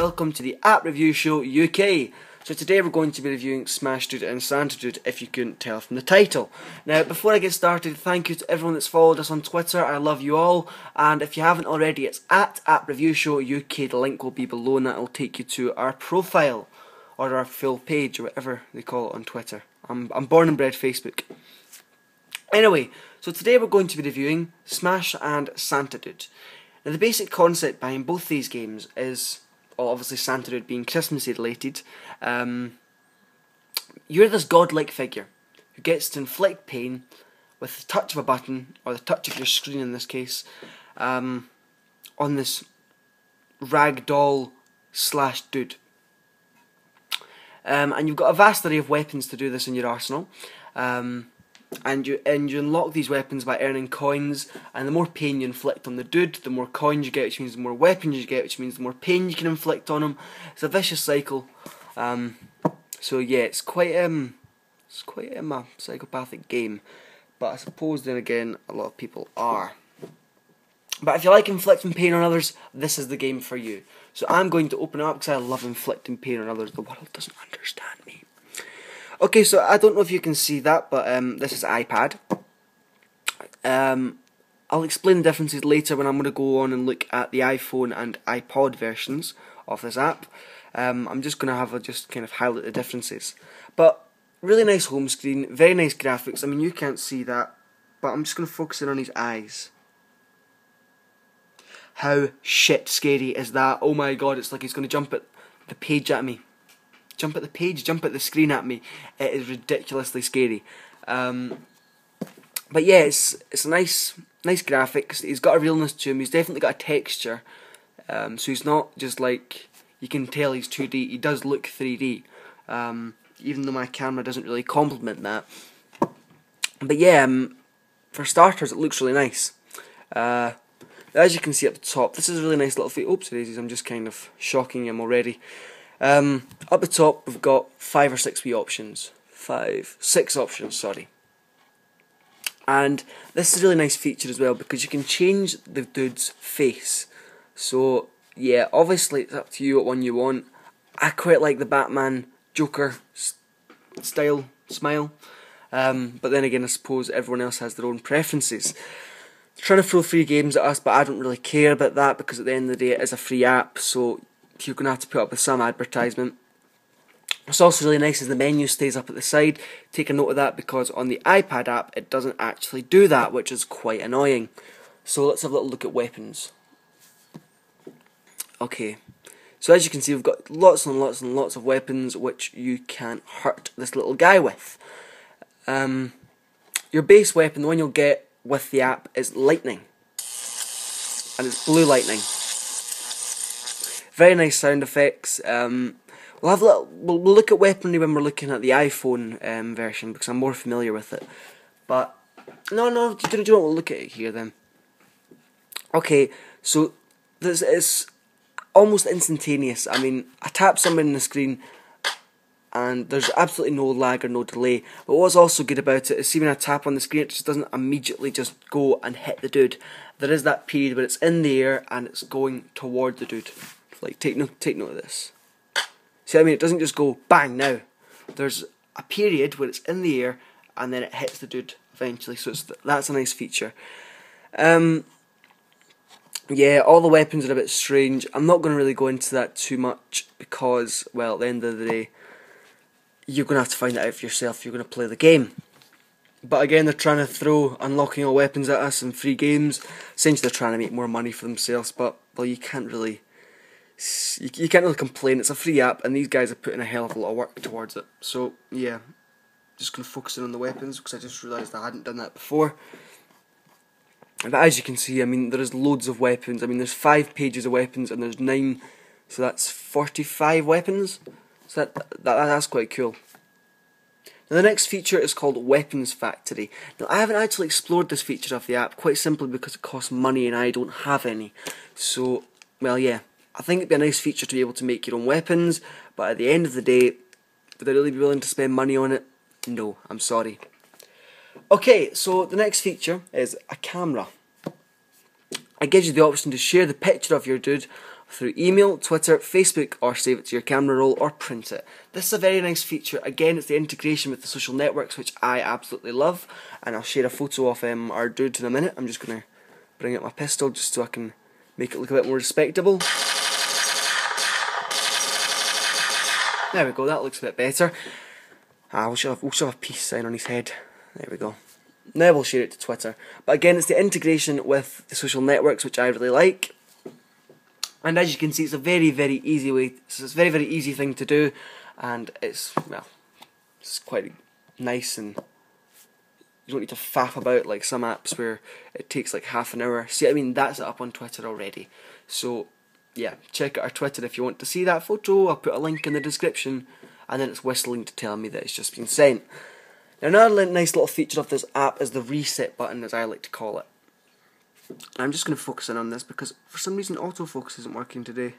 welcome to the App Review Show UK. So today we're going to be reviewing Smash Dude and Santa Dude, if you couldn't tell from the title. Now, before I get started, thank you to everyone that's followed us on Twitter. I love you all, and if you haven't already, it's at App Review Show UK. The link will be below, and that will take you to our profile or our full page or whatever they call it on Twitter. I'm born and bred Facebook. Anyway, so today we're going to be reviewing Smash and Santa Dude. Now, the basic concept behind both these games is, well, obviously Santa Dude being Christmassy related. You're this godlike figure who gets to inflict pain with the touch of a button, or the touch of your screen in this case, on this ragdoll slash dude. And you've got a vast array of weapons to do this in your arsenal. And you unlock these weapons by earning coins, and the more pain you inflict on the dude, the more coins you get, which means the more weapons you get, which means the more pain you can inflict on him. It's a vicious cycle. So yeah, it's quite a psychopathic game, but I suppose then again a lot of people are. But if you like inflicting pain on others, this is the game for you. So I'm going to open it up because I love inflicting pain on others. The world doesn't understand me. Okay, so I don't know if you can see that, but this is iPad. I'll explain the differences later when I'm going to go on and look at the iPhone and iPod versions of this app. I'm just going to have just kind of highlight the differences. But really nice home screen, very nice graphics. I mean, you can't see that, but I'm just going to focus in on his eyes. How shit scary is that? Oh my god, it's like he's going to jump at the page at me. Jump at the page, jump at the screen at me. It is ridiculously scary. But yeah, it's a nice graphics. He's got a realness to him. He's definitely got a texture. So he's not just like, you can tell he's 2D. He does look 3D. Even though my camera doesn't really complement that. But yeah, for starters, it looks really nice. As you can see up the top, this is a really nice little feat. Oops, daisies, I'm just kind of shocking him already. Up the top we've got 5 or 6 wee options. 6 options, sorry. And this is a really nice feature as well, because you can change the dude's face. So yeah, obviously it's up to you what one you want. I quite like the Batman Joker style smile. But then again, I suppose everyone else has their own preferences. They're trying to throw free games at us, but I don't really care about that, because at the end of the day it is a free app, so you're going to have to put up with some advertisement. What's also really nice is the menu stays up at the side. Take a note of that, because on the iPad app it doesn't actually do that, which is quite annoying. So let's have a little look at weapons. Okay, so as you can see, we've got lots and lots and lots of weapons which you can hurt this little guy with. Your base weapon, the one you'll get with the app, is lightning, and it's blue lightning. Very nice sound effects. We'll look at weaponry when we're looking at the iPhone version, because I'm more familiar with it. But no, do you want to look at it here then? Okay, so this is almost instantaneous. I mean, I tap somebody on the screen and there's absolutely no lag or no delay. But what's also good about it is, see when I tap on the screen, it just doesn't immediately just go and hit the dude. There is that period where it's in the air and it's going toward the dude. Like, take note of this. See what I mean? It doesn't just go bang now. There's a period where it's in the air and then it hits the dude eventually. So that's a nice feature. Yeah, all the weapons are a bit strange. I'm not going to really go into that too much, because, well, at the end of the day, you're going to have to find that out for yourself if you're going to play the game. But again, they're trying to throw unlocking all weapons at us and free games. Essentially, they're trying to make more money for themselves. But, well, you can't really complain. It's a free app, and these guys are putting a hell of a lot of work towards it. So yeah, just going to focus in on the weapons, because I just realised I hadn't done that before. But as you can see, I mean, there is loads of weapons. I mean, there's 5 pages of weapons, and there's 9, so that's 45 weapons. So that's quite cool. Now, the next feature is called Weapons Factory. Now, I haven't actually explored this feature of the app, quite simply because it costs money and I don't have any. So, well, yeah, I think it'd be a nice feature to be able to make your own weapons, but at the end of the day, would I really be willing to spend money on it? No, I'm sorry. Okay, so the next feature is a camera. It gives you the option to share the picture of your dude through email, Twitter, Facebook, or save it to your camera roll or print it. This is a very nice feature. Again, it's the integration with the social networks, which I absolutely love, and I'll share a photo of our dude in a minute. I'm just going to bring out my pistol just so I can make it look a bit more respectable. There we go, that looks a bit better. We'll show a peace sign on his head. There we go. Now we'll share it to Twitter. But again, it's the integration with the social networks, which I really like. And as you can see, it's a very, very easy way. It's a very, very easy thing to do, and it's quite nice, and you don't need to faff about like some apps where it takes like half an hour. See, I mean, that's up on Twitter already. So yeah, check out our Twitter if you want to see that photo. I'll put a link in the description, and then it's whistling to tell me that it's just been sent. Now, another nice little feature of this app is the reset button, as I like to call it. I'm just going to focus in on this because for some reason autofocus isn't working today.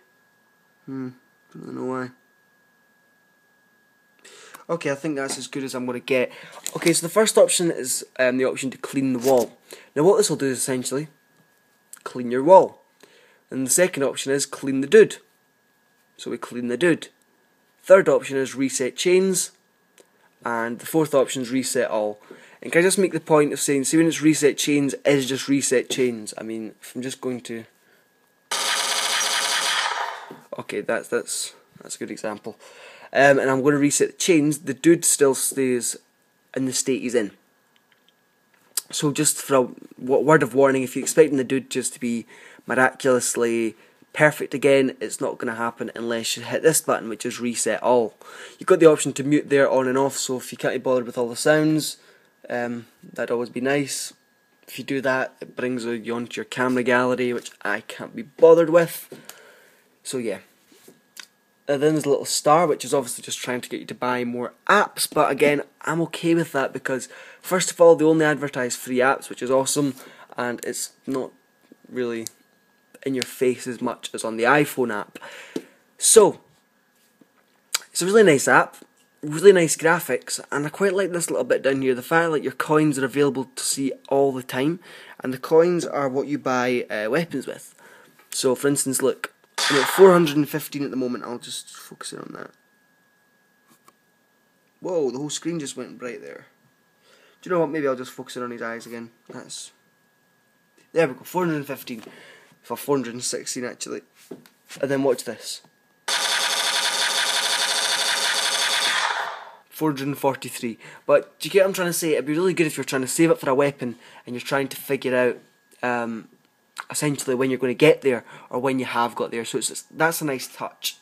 Don't really know why. Okay, I think that's as good as I'm going to get. Okay, so the first option is the option to clean the wall. Now what this will do is essentially clean your wall. And the second option is clean the dude. So we clean the dude. Third option is reset chains. And the fourth option is reset all. And can I just make the point of saying, see when it's reset chains, is just reset chains. I mean, if I'm just going to... Okay, that's a good example. And I'm going to reset the chains, the dude still stays in the state he's in. So just for a word of warning, if you're expecting the dude just to be miraculously perfect again, it's not going to happen unless you hit this button, which is reset all. You've got the option to mute there on and off, so if you can't be bothered with all the sounds, that'd always be nice. If you do that, it brings you onto your camera gallery, which I can't be bothered with. So yeah. Then there's a little star, which is obviously just trying to get you to buy more apps, but again, I'm okay with that because, first of all, they only advertise free apps, which is awesome, and it's not really in your face as much as on the iPhone app. So, it's a really nice app, really nice graphics, and I quite like this little bit down here, the fact that your coins are available to see all the time, and the coins are what you buy weapons with. So, for instance, look, I'm at 415 at the moment. I'll just focus in on that. Whoa, the whole screen just went bright there. Do you know what, maybe I'll just focus in on his eyes again. There we go, 415. For 416 actually. And then watch this. 443. But do you get what I'm trying to say? It'd be really good if you're trying to save it for a weapon and you're trying to figure out essentially when you're going to get there or when you have got there. So that's a nice touch.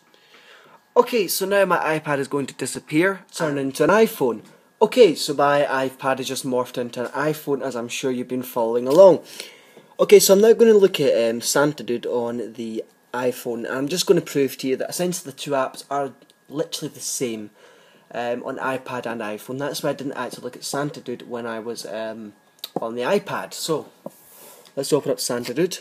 Okay, so now my iPad is going to disappear, turn into an iPhone. Okay, so my iPad has just morphed into an iPhone, as I'm sure you've been following along. Okay, so I'm now going to look at Santa Dude on the iPhone, and I'm just going to prove to you that essentially the two apps are literally the same on iPad and iPhone. That's why I didn't actually look at Santa Dude when I was on the iPad. So, let's open up Santa Dude.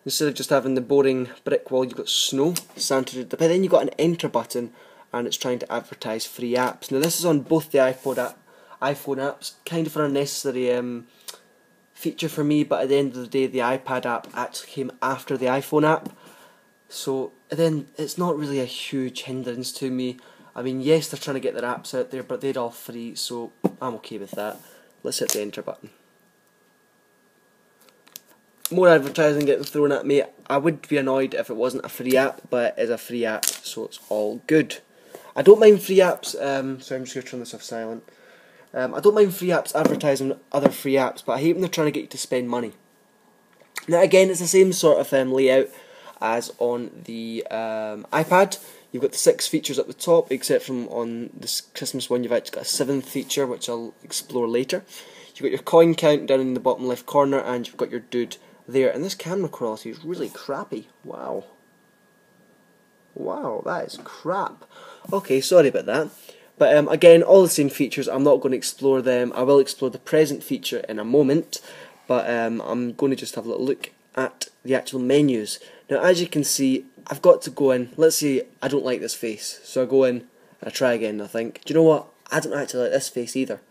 Instead of just having the boring brick wall, you've got snow, Santa Dude. But then you've got an enter button, and it's trying to advertise free apps. Now this is on both the iPhone apps, kind of an unnecessary feature for me, but at the end of the day the iPad app actually came after the iPhone app, so then it's not really a huge hindrance to me. I mean, yes, they're trying to get their apps out there, but they're all free, so I'm okay with that. Let's hit the enter button. More advertising getting thrown at me. I would be annoyed if it wasn't a free app, but it is a free app, so it's all good. I don't mind free apps, sorry, I'm just going to turn this off silent. I don't mind free apps advertising other free apps, but I hate when they're trying to get you to spend money. Now again, it's the same sort of layout as on the iPad. You've got the 6 features at the top, except from on this Christmas one you've actually got a 7th feature, which I'll explore later. You've got your coin count down in the bottom left corner, and you've got your dude there. And this camera quality is really crappy. Wow. Wow, that is crap. Okay, sorry about that. But again, all the same features. I'm not going to explore them. I will explore the present feature in a moment, but I'm going to just have a little look at the actual menus. Now, as you can see, I've got to go in. Let's say I don't like this face, so I go in and I try again. I think, do you know what? I don't actually like this face either.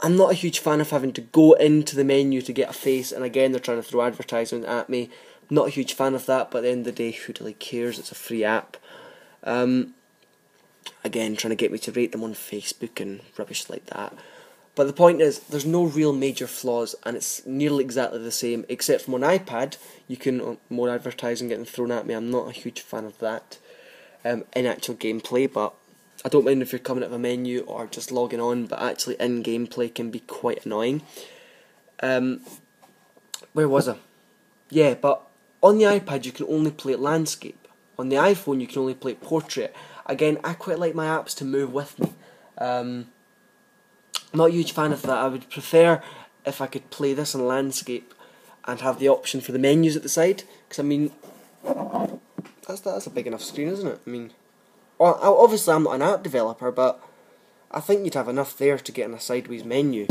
I'm not a huge fan of having to go into the menu to get a face, and again, they're trying to throw advertisement at me. Not a huge fan of that, but at the end of the day, who really cares? It's a free app. Again, trying to get me to rate them on Facebook and rubbish like that. But the point is, there's no real major flaws, and it's nearly exactly the same, except from on iPad, you can, more advertising getting thrown at me, I'm not a huge fan of that in actual gameplay, but I don't mind if you're coming out of a menu or just logging on, but actually in gameplay can be quite annoying. Where was I? Yeah, but on the iPad you can only play landscape. On the iPhone you can only play portrait. Again, I quite like my apps to move with me. I'm not a huge fan of that. I would prefer if I could play this in landscape and have the option for the menus at the side. Because I mean, that's a big enough screen, isn't it? I mean, obviously I'm not an app developer, but I think you'd have enough there to get in a sideways menu.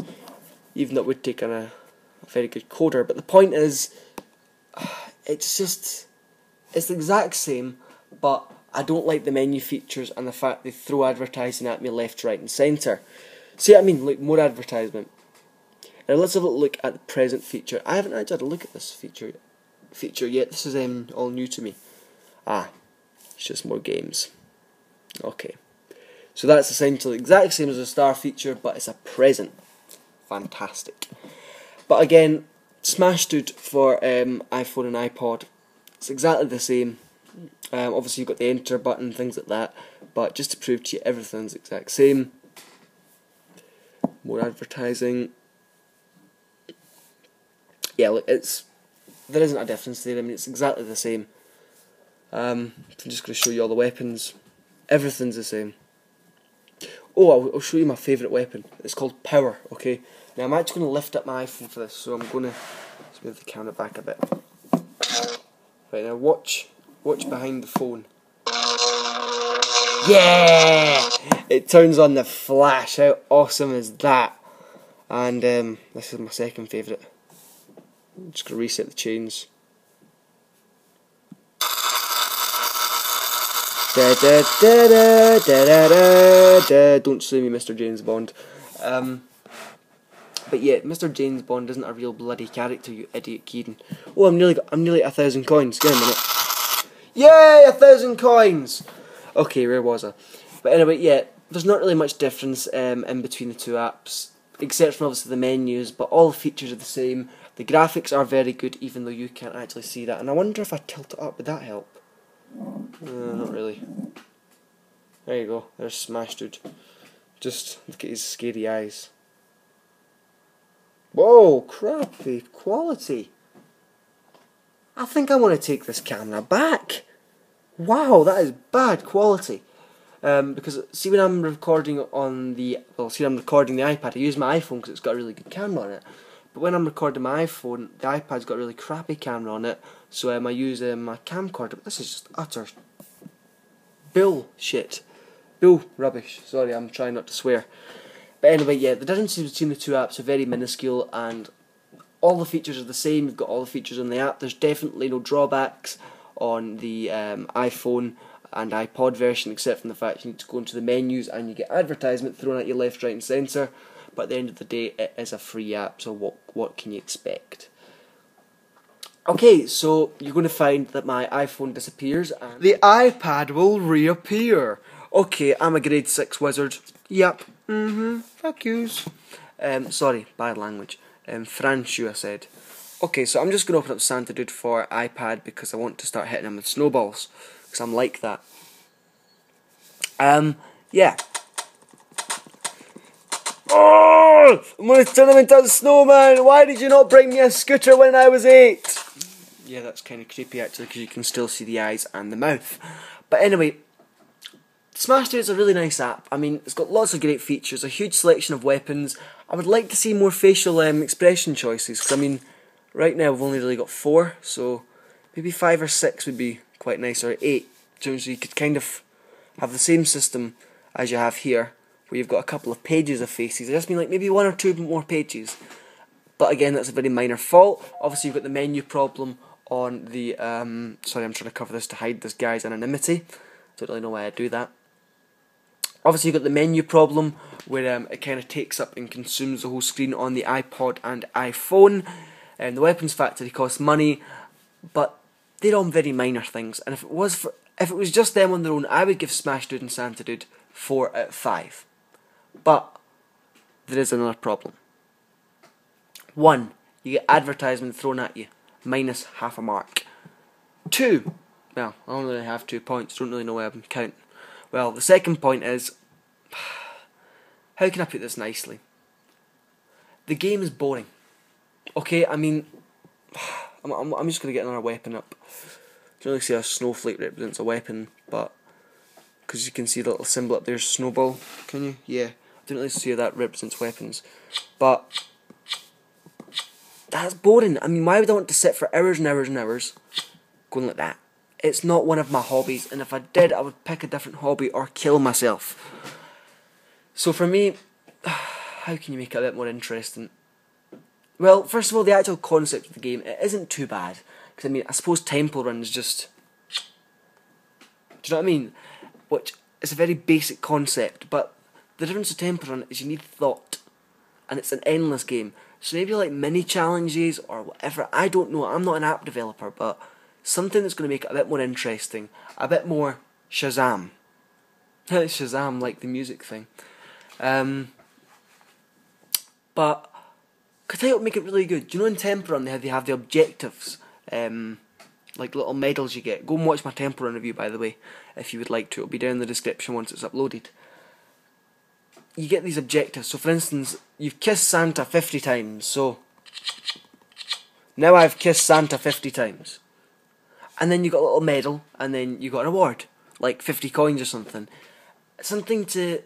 Even though it would take on a very good coder. But the point is, it's the exact same, but I don't like the menu features and the fact they throw advertising at me left, right and centre. See what I mean? Like, more advertisement. Now let's have a look at the present feature. I haven't actually had a look at this feature yet. This is all new to me. It's just more games. Okay. So that's essentially the exact same as the star feature, but it's a present. Fantastic. But again, smash dude for iPhone and iPod. It's exactly the same. Obviously you've got the enter button, things like that, but just to prove to you everything's the exact same. More advertising. Yeah, look, there isn't a difference there. I mean, it's exactly the same. I'm just going to show you all the weapons. Everything's the same. Oh, I'll show you my favourite weapon. It's called Power, okay? Now I'm actually going to lift up my iPhone for this, so I'm going to move the camera back a bit. Right, now watch behind the phone. Yeah! It turns on the flash. How awesome is that? And this is my second favourite. I'm just going to reset the chains. Da, da, da, da, da, da, da. Don't sue me, Mr. James Bond. But yeah, Mr. James Bond isn't a real bloody character, you idiot Keaton. Oh, I'm nearly at 1,000 coins. Give me a minute. Yay, 1,000 coins! Okay, where was I? But anyway, yeah, there's not really much difference in between the two apps, except for obviously the menus, but all the features are the same. The graphics are very good, even though you can't actually see that. And I wonder if I tilt it up, would that help? Not really. There you go, there's Smash Dude. Just look at his scary eyes. Whoa, crappy quality. I think I want to take this camera back. Wow, that is bad quality. Because see, when I'm recording on I'm recording the iPad, I use my iPhone because it's got a really good camera on it. But when I'm recording my iPhone, the iPad's got a really crappy camera on it, so I use my camcorder. But this is just utter bullshit. Bull rubbish. Sorry, I'm trying not to swear. But anyway, yeah, the differences between the two apps are very minuscule, and all the features are the same. You've got all the features on the app. There's definitely no drawbacks on the iPhone and iPod version, except from the fact you need to go into the menus and you get advertisement thrown at you left, right and centre. But at the end of the day, it is a free app, so what can you expect? Okay, so you're going to find that my iPhone disappears and the iPad will reappear. Okay, I'm a grade 6 wizard. Yep. Fuck yous. Sorry, bad language. Franchu, I said. Okay, so I'm just going to open up Santa Dude for iPad because I want to start hitting him with snowballs. Because I'm like that. Yeah. Oh! I'm going to turn him into a snowman! Why did you not bring me a scooter when I was 8? Yeah, that's kind of creepy actually, because you can still see the eyes and the mouth. But anyway, Smash Dude is a really nice app. I mean, it's got lots of great features, a huge selection of weapons. I would like to see more facial expression choices, because I mean, right now we've only really got 4, so maybe 5 or 6 would be quite nice, or 8, so you could kind of have the same system as you have here, where you've got a couple of pages of faces. I just mean like maybe 1 or 2 more pages. But again, that's a very minor fault. Obviously, you've got the menu problem on the, sorry, I'm trying to cover this to hide this guy's anonymity. Don't really know why I do that. Obviously, you've got the menu problem where it kind of takes up and consumes the whole screen on the iPod and iPhone. And the weapons factory costs money, but they're all very minor things, and if it was just them on their own, I would give Smash Dude and Santa Dude 4 out of 5. But there is another problem. 1, you get advertisement thrown at you, minus half a mark. 2, well, I only really have 2 points, don't really know where I'm counting. Well, the second point is, how can I put this nicely? The game is boring. Okay, I mean, I'm just going to get another weapon up. I don't really see a snowflake represents a weapon, but because you can see the little symbol up there, snowball, can you? Yeah, I don't really see how that represents weapons. But that's boring. I mean, why would I want to sit for hours and hours and hours going like that? It's not one of my hobbies, and if I did, I would pick a different hobby or kill myself. So for me, how can you make it a bit more interesting? Well, first of all, the actual concept of the game, it isn't too bad. Because, I mean, I suppose Temple Run is just... Do you know what I mean? Which is a very basic concept, but the difference with Temple Run is you need thought. And it's an endless game. So maybe like mini challenges or whatever, I don't know, I'm not an app developer, but something that's going to make it a bit more interesting, a bit more Shazam. Shazam, like the music thing. But could I make it really good? Do you know in Temple Run they have the objectives, like little medals you get. Go and watch my Temple Run review, by the way, if you would like to. It'll be down in the description once it's uploaded. You get these objectives. So for instance, you've kissed Santa 50 times. So now I've kissed Santa 50 times. And then you got a little medal, and then you got an award, like 50 coins or something. Something to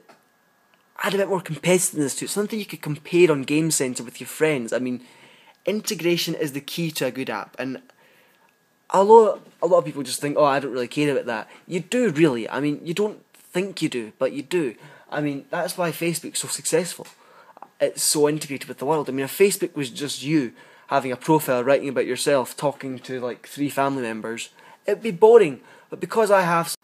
add a bit more competitiveness to it, something you could compare on Game Center with your friends. I mean, integration is the key to a good app, and although a lot of people just think, oh, I don't really care about that, you do really. I mean, you don't think you do, but you do. I mean, that's why Facebook's so successful. It's so integrated with the world. I mean, if Facebook was just you having a profile, writing about yourself, talking to like 3 family members, it'd be boring. But because I have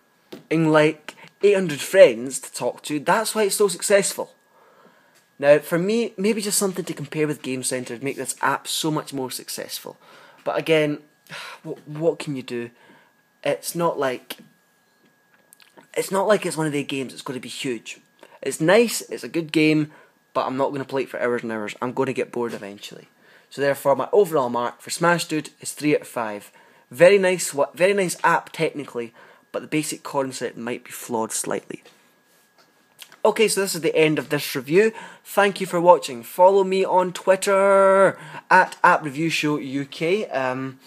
like 800 friends to talk to, that's why it's so successful. Now, for me, maybe just something to compare with Game Center to make this app so much more successful. But again, what can you do? It's not like it's one of the games that's going to be huge. It's nice, it's a good game, but I'm not going to play it for hours and hours. I'm going to get bored eventually. So therefore, my overall mark for Smash Dude is 3 out of 5. Very nice app technically, but the basic concept might be flawed slightly. Okay, so this is the end of this review. Thank you for watching. Follow me on Twitter at @ReviewShowUK,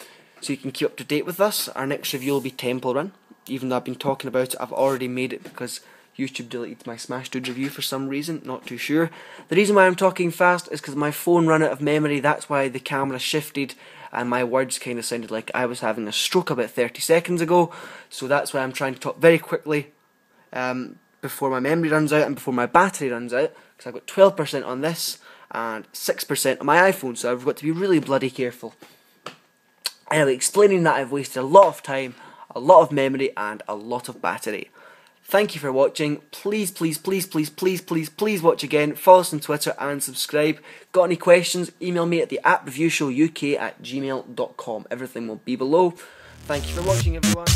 so you can keep up to date with us. Our next review will be Temple Run. Even though I've been talking about it, I've already made it because YouTube deleted my Smash Dude review for some reason, not too sure. The reason why I'm talking fast is because my phone ran out of memory, that's why the camera shifted and my words kind of sounded like I was having a stroke about 30 seconds ago. So that's why I'm trying to talk very quickly before my memory runs out and before my battery runs out, because I've got 12% on this and 6% on my iPhone, so I've got to be really bloody careful. Anyway, explaining that, I've wasted a lot of time, a lot of memory and a lot of battery. Thank you for watching. Please, please, please, please, please, please, please watch again. Follow us on Twitter and subscribe. Got any questions? Email me at the @reviewshowuk@gmail.com. Everything will be below. Thank you for watching, everyone.